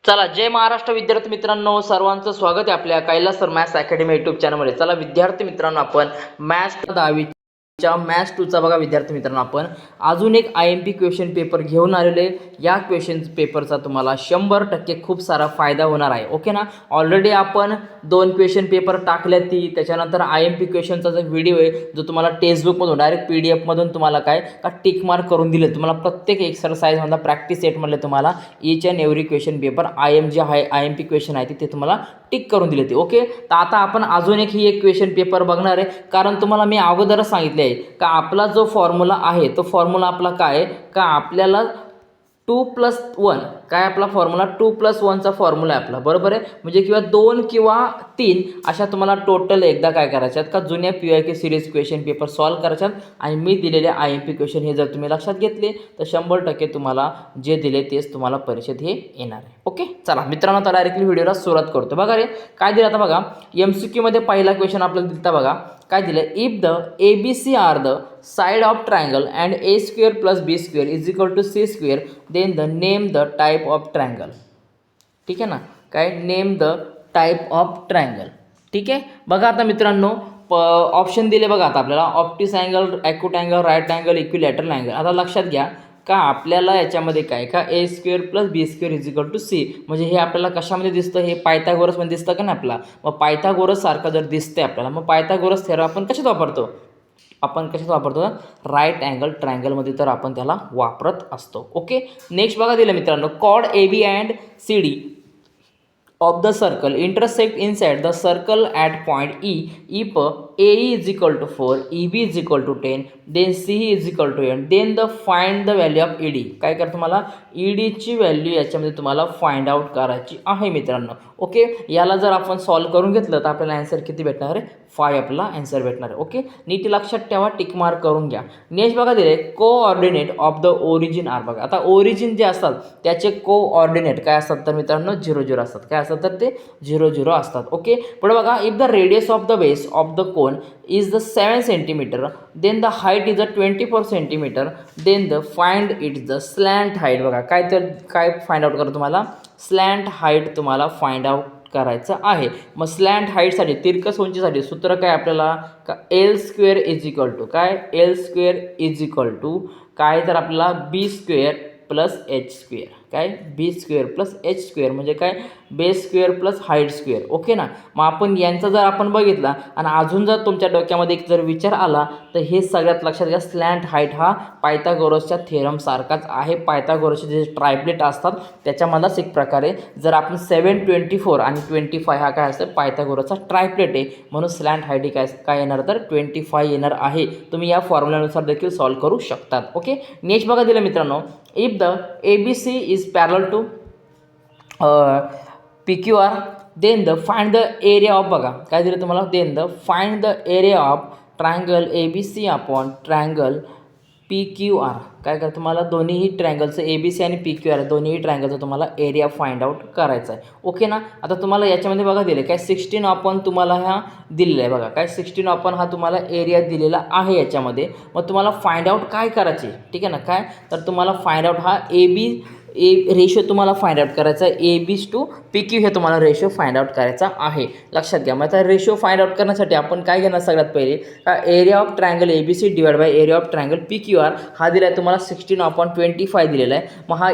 चला, जय महाराष्ट्र विद्यार्थी मित्रांनो, सर्वांचं स्वागत आहे आपल्या Kailas sir maths academy YouTube चॅनलमध्ये. चला विद्यार्थी मित्रांनो, आपण मॅथ्स 10वीच्या मॅथ्स 2चा बघा विद्यार्थी मित्रांनो, आपण अजून एक IMP क्वेश्चन पेपर घेऊन आलेले. या क्वेश्चन पेपरचा तुम्हाला 100% खूप सारा फायदा होणार आहे. ओके ना. ऑलरेडी आपण 2 क्वेश्चन पेपर टाकल्या ती, त्याच्यानंतर IMP क्वेश्चनचा जो व्हिडिओ आहे जो तुम्हाला टेक्स्टबुकमधून डायरेक्ट PDF मधून तुम्हाला काय का टिक मार्क करून दिले. तुम्हाला प्रत्येक एक्सरसाइजमधला प्रॅक्टिस सेटमधले तुम्हाला each and every question paper जे आहे IMP क्वेश्चन आहे ते तुम्हाला टिक करून दिले ते. ओके. तर आता आपण अजून एक क्वेश्चन पेपर बघणार आहे, कारण तुम्हाला मी अगोदरच सांगितले आहे का आपला जो फॉर्म्युला आहे तो फॉर्म्युला आपला काय आहे का आपल्याला 2+1 काय आपला फॉर्म्युला 2+1चा फॉर्म्युला आहे आपला, बरोबर आहे. म्हणजे किंवा 2 किंवा 3 अशा तुम्हाला टोटल एकदा काय करायच्यात का जुन्या PYQ series question paper solve करायच्यात. आणि मी दिलेले IMP क्वेश्चन हे जर तुम्ही लक्षात घेतले तर 100% तुम्हाला जे दिले तेच तुम्हाला परीक्षेत हे येणार आहे. ओके. चला मित्रांनो, आता डायरेक्टली व्हिडिओला सुरुवात करतो. बघा रे काय दिलं आता बघा. MCQ मध्ये पहिला क्वेश्चन आपल्याला दिलता बघा. काय दिलं. If the ABC are the side of triangle and A² + B² is equal to C², then the name the type of triangle. ठीक आहे ना. काय name the type of triangle. ठीक आहे. बघा आता मित्रांनो, ऑप्शन दिले बघा आता आपल्याला. Obtuse angle, acute angle, right angle, equilateral angle. आता लक्षात घ्या का आपल्याला याच्यामध्ये काय का A² + B² is equal to C. म्हणजे हे आपल्याला कशामध्ये दिसतं, हे पायथागोरसमध्ये दिसतं का नाही आपला. मग पायथागोरस सारखं जर दिसतंय आपल्याला, मग पायथागोरस थेरम आपण कशात वापरतो, राईट अँगल ट्रायंगलमध्ये तर आपण त्याला वापरत असतो. ओके. नेक्स्ट बघा दिलं मित्रांनो. Chord AB and CD of the circle intersect inside the circle at point E. If AE is equal to 4, EB is equal to 10, then CE is equal to 8, then the find the value of ED. काय कर तुम्हाला ED ची value याच्यामध्ये तुम्हाला find out करायची आहे मित्रांनो. Okay. याला जर आपण सॉल्व करून घेतलं तर आपल्याला आन्सर किती भेटणार आहे, 5 आपला आन्सर भेटणार आहे. ओके. नीट लक्षात ठेवा, टिक मार्क करून घ्या. नेक्स्ट बघा दिले coordinate of the origin are. बघा आता ओरिजिन जे असतात त्याचे कोऑर्डिनेट काय असतात तर मित्रांनो 0 0 असतात. काय असतात तर ते 0 0 असतात. ओके. पुढे बघा. If the radius of the base of the cone is the 7 centimetre, then the height is the 24 centimetre, then the find it the slant height. बघा काय तर काय फाइंड आउट करा तुम्हाला, स्लॅन्ट हाईट तुम्हाला फाइंड आउट करायचं आहे. मग स्लॅन्ट हाईटसाठी तिरकस उंचीसाठी सूत्र काय आपल्याला का L² इज इक्वल टू काय, L² इज इक्वल टू काय तर आपल्याला B² + H². काय B² + H² म्हणजे काय बेस² + हाईट स्क्वेअर. ओके ना. मग आपण यांचा जर आपण बघितला आणि अजून जर तुमच्या डोक्यामध्ये एक जर विचार आला तर हे सगळ्यात लक्षात घ्या, स्लॅन्ट हाईट हा पायथागोरसच्या थेरम सारखाच आहे. पायथागोरसचे जे ट्रायप्लेट असतात त्याच्यामधलाच एक प्रकारे. जर आपण 7, 24 आणि 25 हा काय असतं पायथागोरसचा ट्रायप्लेट आहे, म्हणून स्लॅन्ट हाईट काय येणार तर 25 येणार आहे. तुम्ही या फॉर्म्युल्यानुसार देखील सॉल्व करू शकतात. ओके. नेक्स्ट बघा दिलं मित्रांनो. If the ABC is parallel to PQR, then the find the area of. बघा काय दिलं तुम्हाला, then the find the area of triangle ABC upon triangle PQR. काय करा तुम्हाला दोन्हीही ट्रायंगलचं ABC आणि PQR दोन्हीही ट्रायंगलचं तुम्हाला एरिया फाइंड आउट करायचा आहे. ओके ना. आता तुम्हाला याच्यामध्ये बघा दिले काय 16 अपॉन तुम्हाला ह्या दिलेला आहे. बघा काय 16 अपॉन हा तुम्हाला एरिया दिलेला आहे याच्यामध्ये. मग तुम्हाला फाइंड आउट काय करायचे, ठीक आहे ना. काय तर तुम्हाला फाइंड आउट हा रेशो तुम्हाला फाइंड आउट करायचा आहे. AB to PQ हे तुम्हाला रेशो फाइंड आउट करायचा आहे. लक्षात घ्या. मग आता रेशो फाइंड आउट करण्यासाठी आपण काय घेणार सगळ्यात पहिले का area of triangle ABC divide by area of triangle PQR. हा दिला आहे तुम्हाला 16/25 दिलेला आहे. मग हा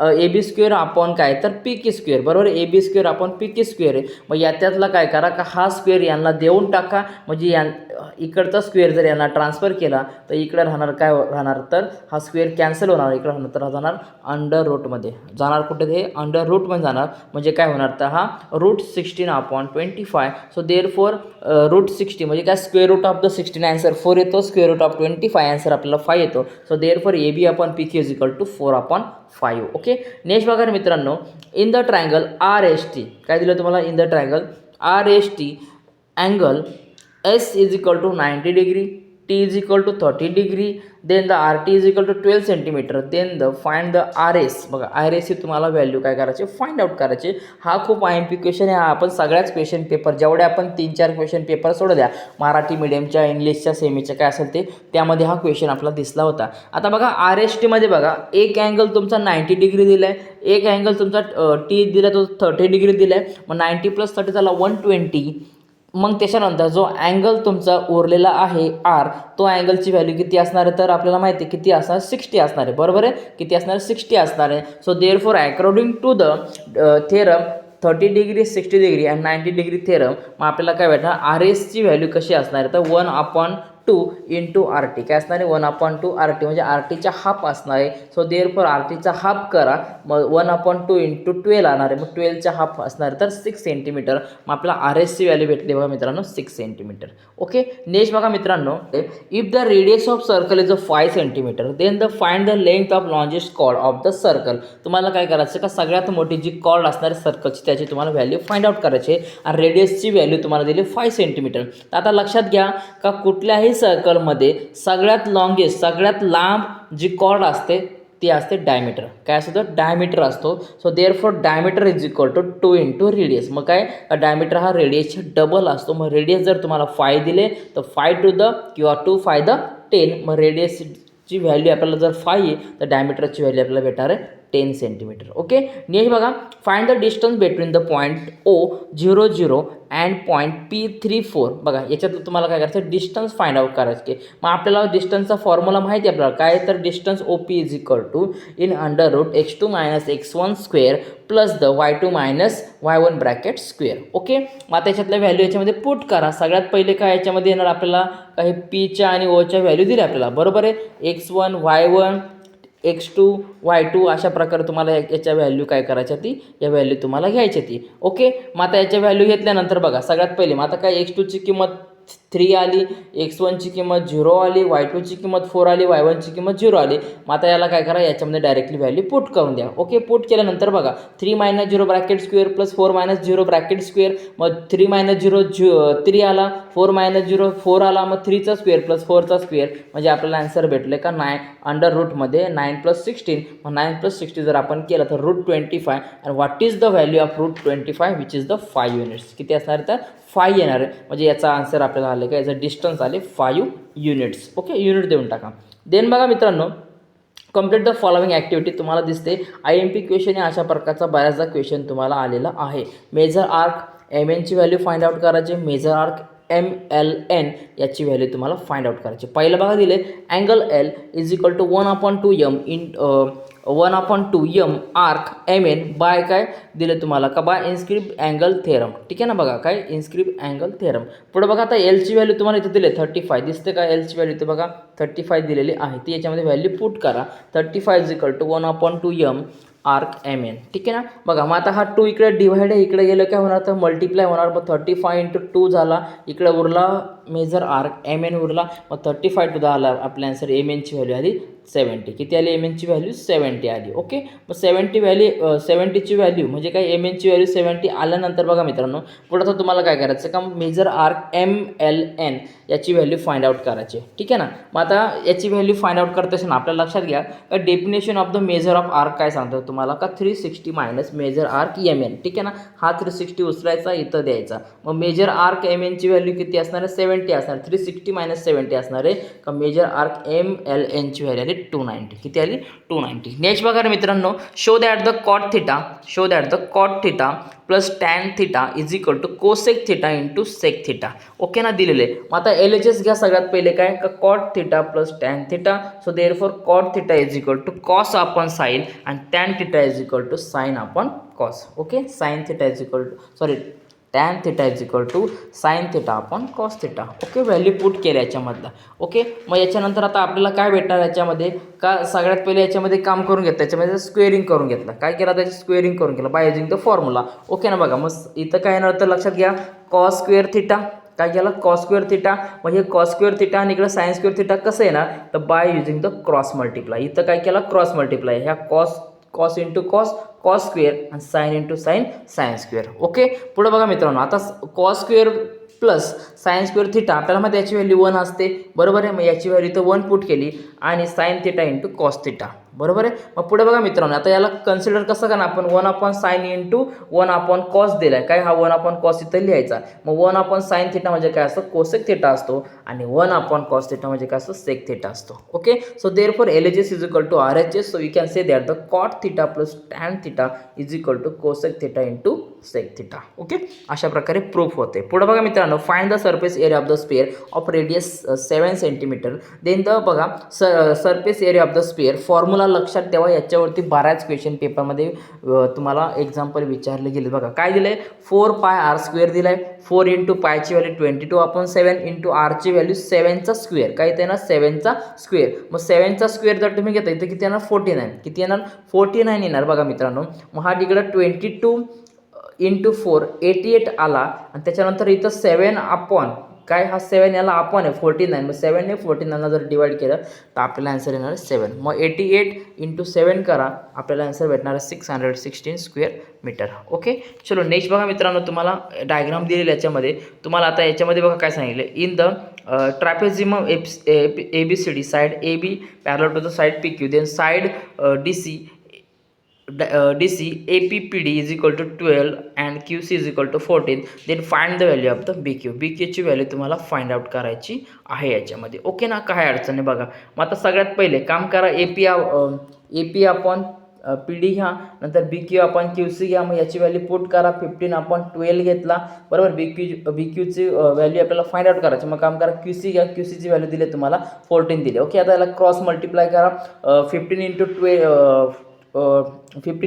AB² अपॉन काय तर PQ², बरोबर. AB² अपॉन PQ² आहे. मग याच्यातला काय करा का हा स्क्वेअर यांना देऊन टाका. म्हणजे इकडचा स्क्वेअर जर यांना ट्रान्सफर केला तर इकडे राहणार काय राहणार तर हा स्क्वेअर कॅन्सल होणार. इकडे राहणार तर जाणार अंडर रूटमध्ये जाणार. कुठे ते अंडर रूटमध्ये जाणार. म्हणजे काय होणार तर हा √16/25. सो देअरफॉर √60 म्हणजे काय square root of the 16 answer 4 येतो. स्क्वेअर रूट ऑफ 25 आन्सर आपल्याला 5 येतो. So therefore AB upon PQ is equal to 4/5. Okay. Next बघा मित्रांनो. इन द ट्रायंगल RST काय दिलं तुम्हाला, इन द ट्रायंगल RST अँगल S is equal to 90 degree, T is equal to 30 degree, then the RT is equal to 12 centimeter, then the find the RS. बघा RS ही तुम्हाला value काय करायची, find out करायची. हा खूप IMP क्वेश्चन आहे. हा आपण सगळ्याच क्वेश्चन पेपर जेवढे आपण 3-4 क्वेश्चन पेपर सोडल्या मराठी मीडियमच्या, इंग्लिशच्या, सेमीच्या काय असेल ते, त्यामध्ये हा क्वेश्चन आपला दिसला होता. आता बघा RST मध्ये बघा एक अँगल तुमचा 90 डिग्री दिलाय, एक अँगल तुमचा T दिला तो 30 डिग्री दिलाय. मग 90 + 30 झाला 120. मग त्याच्यानंतर जो अँगल तुमचा उरलेला आहे R, तो अँगलची व्हॅल्यू किती असणार आहे, तर आपल्याला माहिती आहे किती असणार, 60 असणार आहे. बरोबर आहे, किती असणार, 60 असणार आहे. So therefore according to the theorem 30 degree, 60 degree and 90 degree theorem, मग आपल्याला काय भेटणार, RSची व्हॅल्यू कशी असणार आहे, तर 1/2 इंटू RT काय असणार आहे, 1/2 RT म्हणजे RTचा हाफ असणार आहे. सो देअरफॉर RTचा हाफ करा, मग 1/2 इंटू 12 आणणार आहे, मग 12चा हाफ असणार आहे तर 6 सेंटीमीटर. मग आपल्याला RSची व्हॅल्यू भेटली बघा मित्रांनो 6 सेंटीमीटर. ओके, नेक्स्ट बघा मित्रांनो, if the radius of circle is 5 centimetre then the find the length of longest chord of the circle. तुम्हाला काय करायचं, का सगळ्यात मोठी जी कॉर्ड असणार आहे सर्कलची त्याची तुम्हाला व्हॅल्यू फाइंड आउट करायची आहे. आणि रेडियसची व्हॅल्यू तुम्हाला दिली 5 सेंटीमीटर. तर आता लक्षात घ्या का कुठल्याही सर्कलमध्ये सगळ्यात लॉंगेस्ट, सगळ्यात लांब जी कॉर्ड असते ती असते डायमीटर. काय असतो, डायमीटर असतो. So therefore diameter is equal to 2 into radius. मग काय, डायमीटर हा रेडियसच्या डबल असतो. मग रेडियस जर तुम्हाला 5 दिले तर 5 टू द किंवा 2 5 द 10. मग रेडियसची व्हॅल्यू आपल्याला जर 5 आहे तर डायमीटरची व्हॅल्यू आपल्याला भेटणार आहे 10 सेंटीमीटर. ओके, नेक्स्ट बघा, find the distance between the point O00 and point P34. बघा याच्यात तुम्हाला काय करायचं, डिस्टन्स फाइंड आउट करायचे. मग आपल्याला डिस्टन्सचा फॉर्म्युला माहिती आहे आपल्याला काय, तर distance OP is equal to in under root x2 - x1 square plus the y2 - y1 bracket square. Okay, मग त्याच्यातल्या व्हॅल्यू याच्यामध्ये पुट करा. सगळ्यात पहिले काय याच्यामध्ये येणार आपल्याला, काही Pच्या आणि Oच्या व्हॅल्यू दिल्या आपल्याला. बरोबर आहे, x1 y1 x2 y2 अशा प्रकारे तुम्हाला याच्या व्हॅल्यू काय करायच्या, ती या व्हॅल्यू तुम्हाला घ्यायची ती. ओके, मग आता याच्या व्हॅल्यू घेतल्यानंतर बघा सगळ्यात पहिले मग आता काय x2ची किंमत 3 आली, x1ची किंमत 0 आली, y2ची किंमत 4 आली, y1ची किंमत 0 आली. मग आता याला काय करा, याच्यामध्ये डायरेक्टली व्हॅल्यू पुट करून द्या. ओके, पुट केल्यानंतर बघा 3 - 0 bracket square plus 4 - 0 bracket square. मग 3 - 0 3 आला, 4 - 0 4 आला, मग 3चा स्क्वेअर प्लस 4चा स्क्वेअर म्हणजे आपल्याला आन्सर भेटले का 9 अंडर रूटमध्ये 9 + 16. मग 9 + 60 जर आपण केलं तर √25. आणि what is the value of √25 which is the 5 units. किती असणार तर 5 येणार आहे. म्हणजे याचा आन्सर आपल्याला आले का, याचा डिस्टन्स आले 5 युनिट्स. ओके, युनिट देऊन टाका. देन बघा मित्रांनो, कंप्लीट द फॉलोइंग ॲक्टिव्हिटी तुम्हाला दिसते. IMP क्वेश्चन आहे अशा प्रकारचा बऱ्याचदा क्वेश्चन तुम्हाला आलेला आहे. मेजर आर्क MNची व्हॅल्यू फाइंड आउट करायची, मेजर आर्क MLN याची व्हॅल्यू तुम्हाला फाइंड आउट करायची. पहिलं बघा दिले, angle L is equal to 1/2 m in 1/2 m arc MN by काय दिले तुम्हाला का, बाय इन्स्क्रिप्ट अँगल थेरम. ठीक आहे ना, बघा काय इन्स्क्रिप्ट अँगल थेरम. पुढे बघा आता Lची व्हॅल्यू तुम्हाला इथे दिले 35 दिसते का, Lची व्हॅल्यू इथे बघा 35 दिलेली आहे. ती याच्यामध्ये व्हॅल्यू पुट करा. 35 is equal to 1/2 m arc MN. ठीक आहे ना, बघा मग आता हा 2 इकडे डिवाइड आहे, इकडे गेलं काय होणार तर मल्टिप्लाय होणार. मग 35 × 2 झाला, इकडे उरला मेजर आर्क MN उरला. मग 35 टू 10 आला आपल्या आन्सर. MNची व्हॅल्यू आली 70. किती आली MNची व्हॅल्यू 70 आली. ओके, मग 70ची व्हॅल्यू म्हणजे काय, MNची व्हॅल्यू 70 आल्यानंतर बघा मित्रांनो पुढं तर तुम्हाला काय करायचं का, मेजर आर्क MLN याची व्हॅल्यू फाइंड आउट करायची. ठीक आहे ना, मग आता याची व्हॅल्यू फाइंड आउट करत असताना आपल्याला लक्षात घ्या का, definition of the measure of arc काय सांगतो तुम्हाला का, 360 मायनस मेजर आर्क MN. ठीक आहे ना, हा 360 उचलायचा, इथं द्यायचा. मग मेजर आर्क MNची व्हॅल्यू किती असणार आहे, 70 असणार. 360 - 70 असणार आहे का, मेजर आर्क MLNची व्हॅल्यू आली 290. किती आली 290. नेक्स्ट बघा मित्रांनो, show that the cot theta plus tan theta is equal to cosec theta into sec theta. Okay ना, दिलेले. मग आता LHS घ्या सगळ्यात पहिले काय का, cot theta plus tan theta. So therefore cot theta is equal to cos upon sine आणि tan theta is equal to sine upon cos. Okay, sine theta is equal to tan theta is equal to sine theta upon cos theta. Okay, value put केल्या याच्यामधला. Okay, मग याच्यानंतर आता आपल्याला काय भेटणार याच्यामध्ये का, सगळ्यात पहिले याच्यामध्ये काम करून घेतलं, याच्यामध्ये स्क्वेअरिंग करून घेतलं. काय केलं, त्याची स्क्वेअरिंग करून केलं bye using the formula. Okay ना, बघा मग इथं काय येणार तर लक्षात घ्या, कॉस स्क्वेअर थिटा काय केलं, कॉस स्क्वेअर थिटा. म्हणजे कॉस स्क्वेअर थिटा आणि इकडे साइन स्क्वेअर थिटा कसं येणार तर by using the cross multiply. इथं काय केलं, क्रॉस मल्टिप्लाय. ह्या cos into cos cos square आणि sine into sine square. Okay, पुढे बघा मित्रांनो, आता cos square plus sine square theta आपल्याला मग याची व्हॅल्यू 1 असते, बरोबर आहे. मग याची व्हॅल्यू तर 1 पुट केली आणि sine theta into cos theta, बरोबर आहे. मग पुढे बघा मित्रांनो, आता याला कन्सिडर कसं करणार आपण, 1/sin इंटू 1/cos दिलाय काय, हा 1/cos इथं लिहायचा. मग 1/sin थिटा म्हणजे काय असतं, कोसेक थिटा असतो आणि 1/cos थिटा म्हणजे काय असतं, सेक थिटा असतो. Okay, so therefore LHS is equal to RHS, so we can say that the cot theta plus tan theta is equal to cosec theta into sec theta. Okay, अशा प्रकारे proof होते. पुढे बघा मित्रांनो, find the surface area of the sphere of radius 7 centimetre. Then the बघा surface area of the sphere formula लक्षात ठेवा, याच्यावरती बऱ्याच क्वेश्चन पेपरमध्ये तुम्हाला एक्झाम्पल विचारले गेले. बघा काय दिलंय, 4πr² दिलाय. 4 इंटू पायची व्हॅल्यू 22/7 इंटू आरची व्हॅल्यू 7चा स्क्वेअर, काय येते ना 7चा स्क्वेअर. मग 7चा स्क्वेअर जर तुम्ही घेता इथं किती येणार, 49. किती येणार, 49 येणार. बघा मित्रांनो, मग हा तिकडं 22 इंटू 4 88 आला आणि त्याच्यानंतर इथं 7 अपॉन काय, हा 7 याला अपॉन आहे 49. मग 7ने 49ला जर डिवाइड केलं तर आपल्याला आन्सर येणार आहे 7. मग 88 इंटू 7 करा, आपल्याला आन्सर भेटणार आहे 616 स्क्वेअर मीटर. ओके, चलो नेक्स्ट बघा मित्रांनो, तुम्हाला डायग्राम दिलेला याच्यामध्ये. तुम्हाला आता याच्यामध्ये बघा काय सांगितलं, in the trapezium ABCD side AB parallel to the side PQ, then side DC APPD is equal to 12 and QC is equal to 14. Then find the value of the BQ. BQ ची value तुम्हाला find out करायची आहे याच्यामध्ये. Okay ना, काय अडचण नाही. बघा मग आता सगळ्यात पहिले काम करा, AP अपॉन PD घ्या, नंतर BQ अपॉन QC घ्या. मग याची व्हॅल्यू पुट करा, 15/12 घेतला, बरोबर. BQची व्हॅल्यू आपल्याला फाइंड आउट करायची. मग काम करा, QC घ्या, QCची व्हॅल्यू दिली तुम्हाला 14 दिली. ओके, आता याला क्रॉस मल्टिप्लाय करा, 15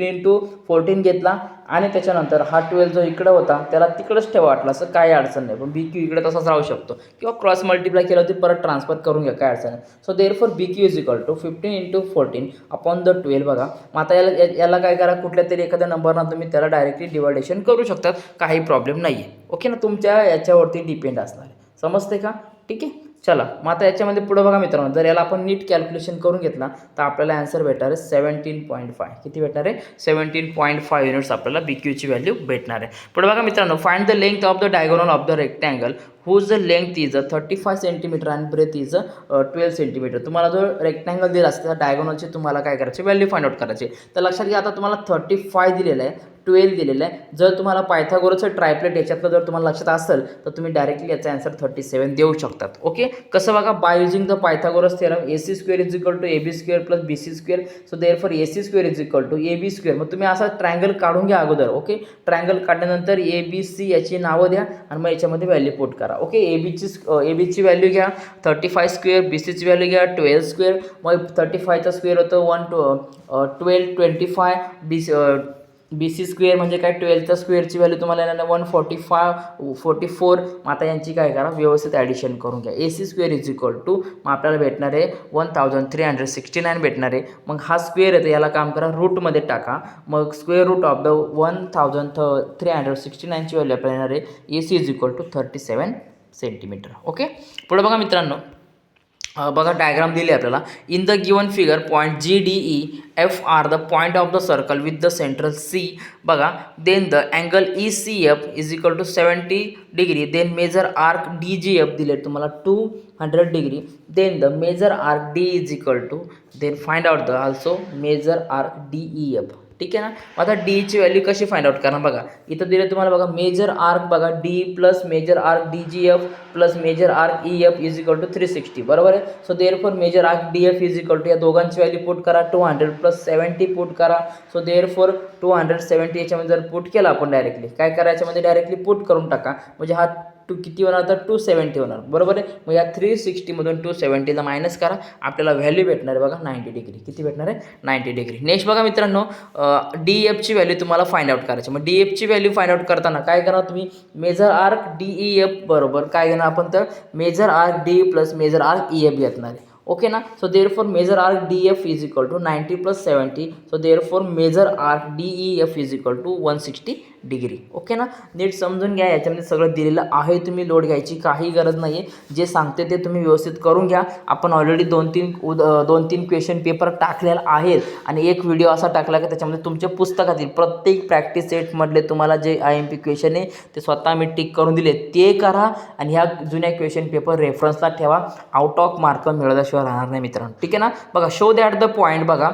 इंटू 14 घेतला आणि त्याच्यानंतर हा 12 जो इकडं होता त्याला तिकडंच ठेवा वाटला असं, काही अडचण नाही. पण BQ इकडे तसाच राहू शकतो किंवा क्रॉस मल्टिप्लाय केलं होती परत ट्रान्सफर करून घ्या, काय अडचण नाही. So therefore BQ is equal to 15 into 14 upon the 12. बघा मग आता याला काय करा, कुठल्या तरी एखाद्या नंबरना तुम्ही त्याला डायरेक्टली डिवायडेशन करू शकतात, काही प्रॉब्लेम नाही आहे. ओके ना, तुमच्या याच्यावरती डिपेंड असणार आहे. समजते का, ठीक आहे. चला मग आता याच्यामध्ये पुढे बघा मित्रांनो, जर याला आपण नीट कॅल्क्युलेशन करून घेतला तर आपल्याला आन्सर भेटणार आहे 17.5. किती भेटणार आहे, 17.5 युनिट्स आपल्याला BQ ची व्हॅल्यू भेटणार आहे. पुढे बघा मित्रांनो, find the length of the diagonal of the rectangle whose the length is 35 centimetre आणि ब्रेथ इज 12 सेंटीमीटर. तुम्हाला जो रेक्टँगल दिला असता त्या डायगोनलची तुम्हाला काय करायची, व्हॅल्यू फाइंड आउट करायची. तर लक्षात घ्या, आता तुम्हाला 35 दिलेलं आहे, 12 दिलेलं आहे. जर तुम्हाला पायथागोरसचं ट्रायप्लेट याच्यातलं जर तुम्हाला लक्षात असेल तर तुम्ही डायरेक्टली याचा आन्सर 37 देऊ शकतात. ओके, कसं बघा, by using the Pythagoras theorem AC² is equal to AB² plus BC². So therefore AC² is equal to AB². मग तुम्ही असा ट्रायंगल काढून घ्या अगोदर. ओके, ट्रायंगल काढल्यानंतर ABC याची नावं द्या आणि मग याच्यामध्ये व्हॅल्यू पुट करा. ओके, ABची व्हॅल्यू घ्या 35², BCची व्हॅल्यू घ्या 12². मग 35चा स्क्वेअर होतं 12 25. BC² म्हणजे काय, 12च्या स्क्वेअरची व्हॅल्यू तुम्हाला येणार 144. मग आता यांची काय करा, व्यवस्थित ॲडिशन करून घ्या. AC² इज इक्वल टू मग आपल्याला भेटणार आहे 1369 भेटणार आहे. मग हा स्क्वेअर आहे तर याला काम करा, रूटमध्ये टाका. मग स्क्वेअर रूट ऑफ द 1369 ची व्हॅल्यू आपल्याला येणार आहे AC is equal to 37 centimetre. Okay, पुढे बघा मित्रांनो, बघा डायग्राम दिली आपल्याला. In the given figure point GDE F are the point of the circle with the central C. बघा, then the angle ECF is equal to 70 degree. Then major arc DGF दिले तुम्हाला 200 degree. Then the major arc D is equal to, then find out the also major arc DEF. ठीक आहे ना. आता डीची value कशी find out करणार, बघा इथं दिले तुम्हाला. बघा मेजर आर्क बघा D plus major arc DGF plus major arc EF is equal to 360, बरोबर आहे. So therefore major arc DF is equal to, या दोघांची व्हॅल्यू पुट करा, 200 प्लस 70 पुट करा. सो देअरफॉर 270 याच्यामध्ये जर पुट केला आपण डायरेक्टली काय करा, याच्यामध्ये डायरेक्टली पुट करून टाका. म्हणजे हा किती होणार, तर 270 होणार, बरोबर आहे. मग या 360 मधून 270ला मायनस करा, आपल्याला व्हॅल्यू भेटणार आहे बघा 90 डिग्री. किती भेटणार आहे, 90 डिग्री. नेक्स्ट बघा मित्रांनो, DEFची व्हॅल्यू तुम्हाला फाइंड आउट करायची. मग DEFची व्हॅल्यू फाइंड आउट करताना काय करणार तुम्ही, मेजर आर्क DEF बरोबर काय घेणार आपण, तर major arc D plus major arc EF घेणार आहे. ओके ना. So therefore major arc DF is equal to 90 plus 70. So therefore major arc DEF is equal to 160 degree. Okay ना, नीट समजून घ्या. याच्यामध्ये सगळं दिलेलं आहे, तुम्ही लोड घ्यायची काही गरज नाही आहे. जे सांगते ते तुम्ही व्यवस्थित करून घ्या. आपण ऑलरेडी 2-3 क्वेश्चन पेपर टाकलेला आहेत आणि एक व्हिडिओ असा टाकला की त्याच्यामध्ये तुमच्या पुस्तकातील प्रत्येक प्रॅक्टिस सेटमधले तुम्हाला जे IMP क्वेश्चन आहे ते स्वतः मी टिक करून दिले ते करा आणि ह्या जुन्या क्वेश्चन पेपर रेफरन्सला ठेवा. आउट ऑफ मार्क मिळवल्याशिवाय राहणार नाही मित्रांनो. ठीक आहे ना. बघा, शो दॅट द पॉईंट बघा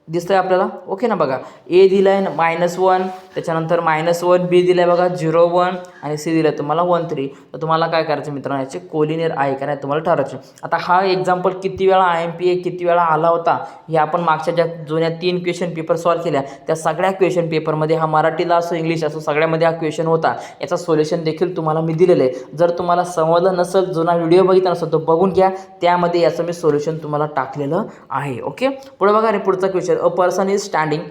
दिसतंय आपल्याला. ओके ना. बघा, ए दिला आहे -1, त्याच्यानंतर -1, बी दिला आहे बघा 0-1 आणि सी दिला आहे तुम्हाला 1-3. तर तुम्हाला काय करायचं मित्रांनो, याचे कोलिनियर आहे का नाही तुम्हाला ठरवायचे. आता हा एक्झाम्पल किती वेळा IMP किती वेळा आला होता हे आपण मागच्या ज्या जुन्या 3 क्वेश्चन पेपर सॉल्व केल्या त्या सगळ्या क्वेश्चन पेपरमध्ये हा मराठीला असो इंग्लिश असो सगळ्यामध्ये हा क्वेश्चन होता. याचा सोल्युशन देखील तुम्हाला मी दिलेलं आहे. जर तुम्हाला समजलं नसेल, जुना व्हिडिओ बघितला नसेल तो बघून घ्या, त्यामध्ये याचं मी सोल्युशन तुम्हाला टाकलेलं आहे. ओके, पुढे बघा रे पुढचा question. A person is standing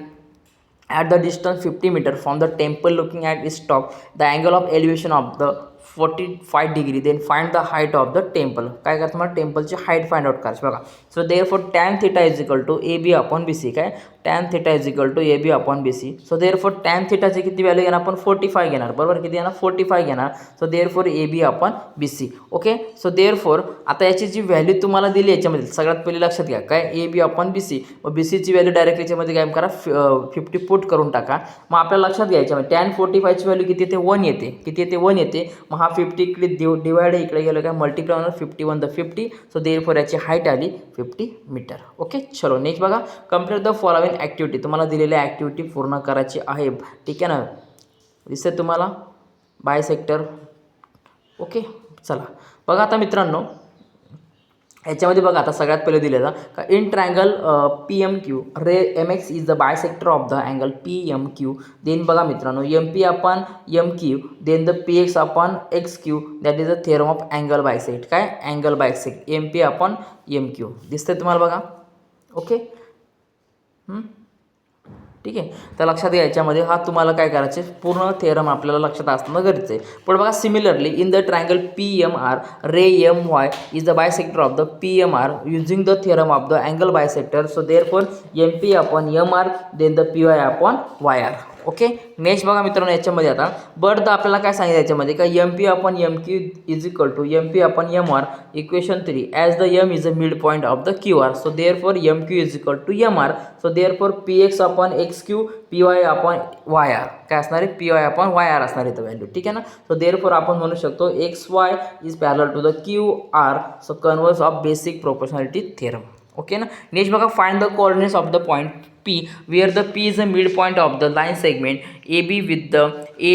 at the distance 50 meters from the temple looking at its top. The angle of elevation of the 45 degree. Then find the height of the temple. काय करतो मला टेम्पलची height find out करायची बघा. So therefore tan θ is equal to AB upon BC. काय tan θ is equal to AB upon BC. So therefore tan θ किती value घेणार आपण 45 घेणार. बरोबर, किती घेणार 45 घेणार. So therefore AB upon BC. Okay, so therefore आता याची जी व्हॅल्यू तुम्हाला दिली याच्यामध्ये सगळ्यात पहिले लक्षात घ्या काय AB अपॉन BC. व BCची व्हॅल्यू डायरेक्ट याच्यामध्ये काय करा 50 पुट करून टाका. मग आपल्याला लक्षात घ्या याच्यामध्ये tan 45ची व्हॅल्यू किती येते 1 येते. किती येते 1 येते. मग हा 50 इकडे डिवाइड इकडे गेलं काय मल्टिप्लाय होणार 51 द 50. सो देअरफॉर याची हाईट आली 50 मीटर. ओके, चलो नेक्स्ट बघा. Complete the following activity. तुम्हाला दिलेली ॲक्टिव्हिटी पूर्ण करायची आहे. ठीक आहे ना. दिसते तुम्हाला बायसेक्टर. ओके, चला बघा आता मित्रांनो याच्यामध्ये बघा आता सगळ्यात पहिले दिलेलं का in triangle PMQ ray MX is the bisector of the angle PMQ. Then बघा मित्रांनो MP upon MQ then the PX upon XQ that is the theorem of angle bisect. काय angle bisect MP upon MQ दिसतंय तुम्हाला बघा. Okay, ठीक आहे. तर लक्षात घ्या याच्यामध्ये हा तुम्हाला काय करायचे पूर्ण थेरम आपल्याला लक्षात असणं गरजेचं आहे. पण बघा similarly in the triangle PMR ray MY is the bisector of the PMR using the theorem of the angle bisector. So therefore MP upon MR then the PY upon YR. Okay, next बघा मित्रांनो याच्यामध्ये आता but आपल्याला काय सांगितलं याच्यामध्ये का MP upon MQ is equal to MP upon MR equation 3 as the M is a mid point of the QR. So therefore MQ is equal to MR. So therefore PX upon XQ PY upon YR काय असणार आहे PY upon YR असणार आहे value. ठीक आहे ना. So therefore आपण म्हणू शकतो XY is parallel to the QR. So converse of basic proportionality theorem. Okay ना. नेक्स्ट बघा find the coordinates of the point P where the P is the midpoint of the line segment AB with the A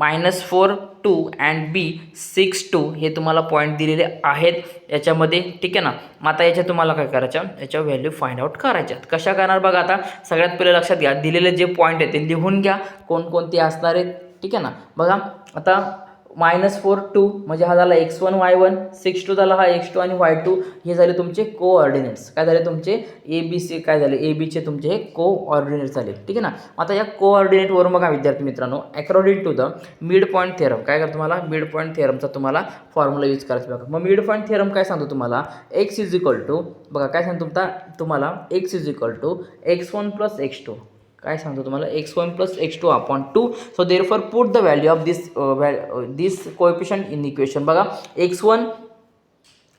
-4 2 and B 6 2 हे तुम्हाला point दिलेले आहेत याच्यामध्ये. ठीक आहे ना. मग आता याच्या तुम्हाला काय करायचं याच्या व्हॅल्यू फाइंड आउट करायच्या. कशा करणार बघा आता सगळ्यात पहिले लक्षात घ्या दिलेले जे पॉईंट आहेत ते लिहून घ्या कोणकोणते असणार आहेत. ठीक आहे ना. बघा आता -4 2 म्हणजे हा झाला x1 y1 6 2 झाला हा x2 आणि y2 हे झाले तुमचे कोऑर्डिनेट्स. काय झाले तुमचे ABC काय झाले ABचे तुमचे हे कोऑर्डिनेट्स झाले. ठीक आहे ना. आता या कोऑर्डिनेटवरून बघा विद्यार्थी मित्रांनो according to the mid point theorem काय करतो तुम्हाला मिड पॉईंट थेरमचा तुम्हाला फॉर्म्युला यूज करायचा बघा. मग मिड पॉईंट थेरम काय सांगतो तुम्हाला x इज इक्वल टू बघा काय सांगतो तुम्हाला x is equal to x1 plus x2 काय सांगतो तुम्हाला x1 plus x2 upon 2. So therefore put the value of this coefficient in equation. बघा x1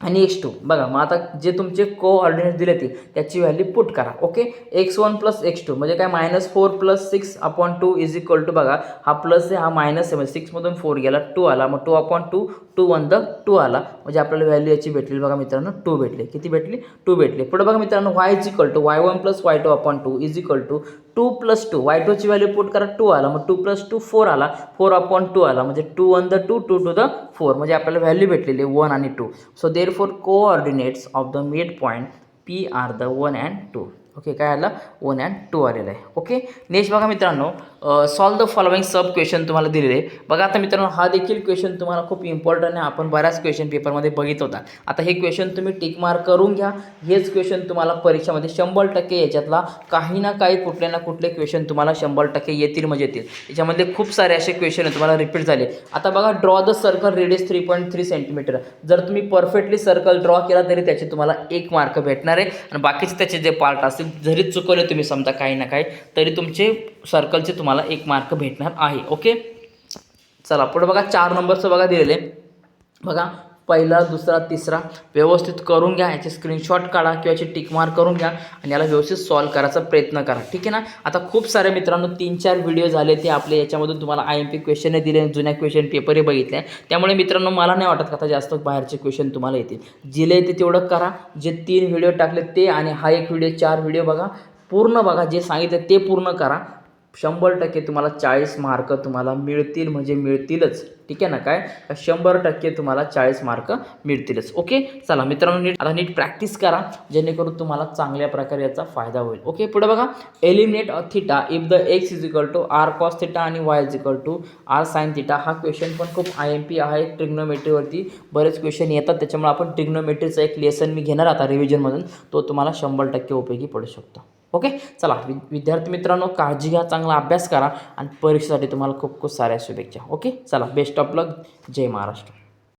आणि x2 बघा. मग आता जे तुमचे कोऑर्डिनेट दिले ते त्याची व्हॅल्यू पुट करा. ओके, x1 प्लस x2 म्हणजे काय -4 plus 6 upon 2 is equal to बघा हा प्लस आहे हा मायनस आहे म्हणजे 6मधून 4 गेला 2 आला. मग 2 अपॉन 2 2 1 द 2 आला म्हणजे आपल्याला व्हॅल्यू याची भेटली बघा मित्रांनो 2 भेटली. किती भेटली 2 भेटली. पुढे बघा मित्रांनो y is equal to y1 plus y2 upon 2 is equal to 2 plus 2 y2 ची व्हॅल्यू पुट करा 2 आला. मग 2 प्लस 2 4 आला 4 अपॉन 2 आला म्हणजे 2 1 द 2 2 टू द 4 म्हणजे आपल्याला व्हॅल्यू भेटलेली 1 आणि 2. So therefore coordinates of the mid point P are the 1 and 2. Okay, काय आलं 1 and 2 आलेलं आहे. ओके, नेक्स्ट बघा मित्रांनो solve the following sub question तुम्हाला दिलेले आहे. बघा आता मित्रांनो हा देखील क्वेश्चन तुम्हाला खूप इम्पॉर्टंट आहे. आपण बऱ्याच क्वेश्चन पेपरमध्ये बघितलं होता. आता हे क्वेश्चन तुम्ही टिक मार्क करून घ्या. हेच क्वेश्चन तुम्हाला परीक्षेमध्ये 100% याच्यातला काही ना काही कुठले ना कुठले क्वेश्चन तुम्हाला 100% येतील म्हणजे येतील. याच्यामध्ये खूप सारे असे क्वेश्चन तुम्हाला रिपीट झाले. आता बघा draw the circle radius 3.3 centimetre. जर तुम्ही परफेक्टली सर्कल ड्रॉ केला तरी त्याचे तुम्हाला 1 मार्क भेटणार आहे आणि बाकीचे त्याचे जे पार्ट असतील जरी चुकवले तुम्ही समजा काही ना काही तरी तुमचे सर्कलचे तुम्हाला तुम्हाला 1 मार्क भेटणार आहे. ओके, चला पुढे बघा 4 नंबरचं बघा दिलेले बघा. पहिला, दुसरा, तिसरा व्यवस्थित करून घ्या. याचे स्क्रीनशॉट काढा किंवा याचे टिक मार्क करून घ्या आणि याला व्यवस्थित सॉल्व करायचा प्रयत्न करा. ठीक आहे ना. आता खूप सारे मित्रांनो 3-4 व्हिडिओ झाले ते आपले, याच्यामधून तुम्हाला IMP क्वेश्चन दिले, जुन्या क्वेश्चन पेपरही बघितले. त्यामुळे मित्रांनो मला नाही वाटत का आता जास्त बाहेरचे क्वेश्चन तुम्हाला येतील. जिले येते तेवढं करा. जे 3 व्हिडिओ टाकले ते आणि हा एक व्हिडिओ, 4 व्हिडिओ बघा, पूर्ण बघा. जे सांगितलं ते पूर्ण करा. 100% तुम्हाला 40 मार्क तुम्हाला मिळतील, म्हणजे मिळतीलच. ठीक आहे ना. काय 100% तुम्हाला 40 मार्क मिळतीलच. ओके, चला मित्रांनो आता नीट प्रॅक्टिस करा, जेणेकरून तुम्हाला चांगल्या प्रकारे याचा फायदा होईल. ओके, पुढे बघा. Eliminate theta if the x r cos theta आणि y r sin थिटा. हा क्वेश्चन पण खूप IMP आहे. ट्रिग्नोमेट्रीवरती बरेच क्वेश्चन येतात, त्याच्यामुळे आपण ट्रिग्नोमेट्रीचा एक लेसन मी घेणार आता रिव्हिजनमधून, तो तुम्हाला 100% उपयोगी पडू शकतो. ओके, चला विद्यार्थी मित्रांनो काळजी घ्या, चांगला अभ्यास करा आणि परीक्षेसाठी तुम्हाला खूप खूप साऱ्या शुभेच्छा. ओके, चला बेस्ट ऑफ लक. जय महाराष्ट्र.